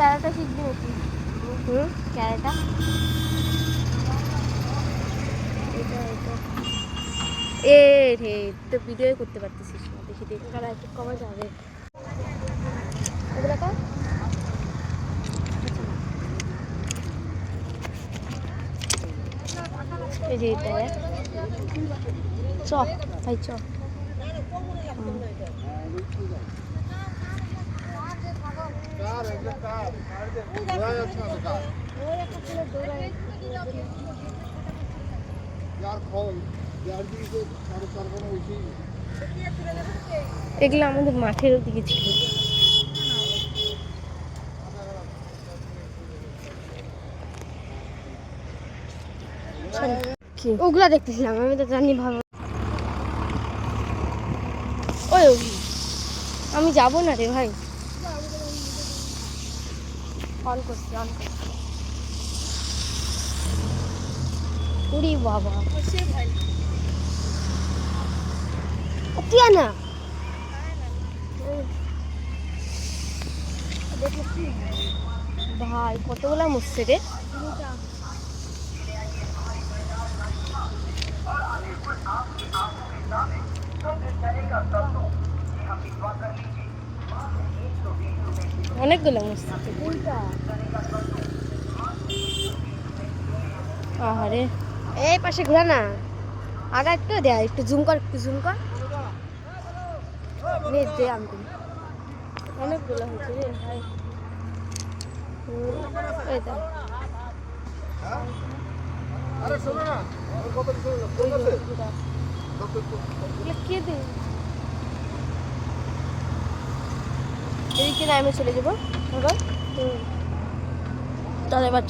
ক্যারাটা শিখবি নাকি? ক্যারাটা এ রে, তো ভিডিও করতে পারতেছিস না, দেখি দেখি কারা একটু কমা যাবে এগুলো কর। এই যে এটা চ ভাই চ। এগুলো আমাদের মাঠের ওদিকে ছিল। ওগুলা দেখতেছিলাম, আমি তো জানি ভালো। ওই আমি যাবো না রে ভাই। অন করছি অন করছি। উড়ি বাবা তুই না ভাই, কতগুলা মুসছে রে। অনেকগুলো মুসছে। আহারে, এই পাশে ঘোরা না, আগা একটু দে, একটু জুম কর, একটু জুম কর। দে আমি অনেকগুলো হয়েছে রে ভাই। কে দে এদিকে না, আমি চলে যাবো তাহলে এবার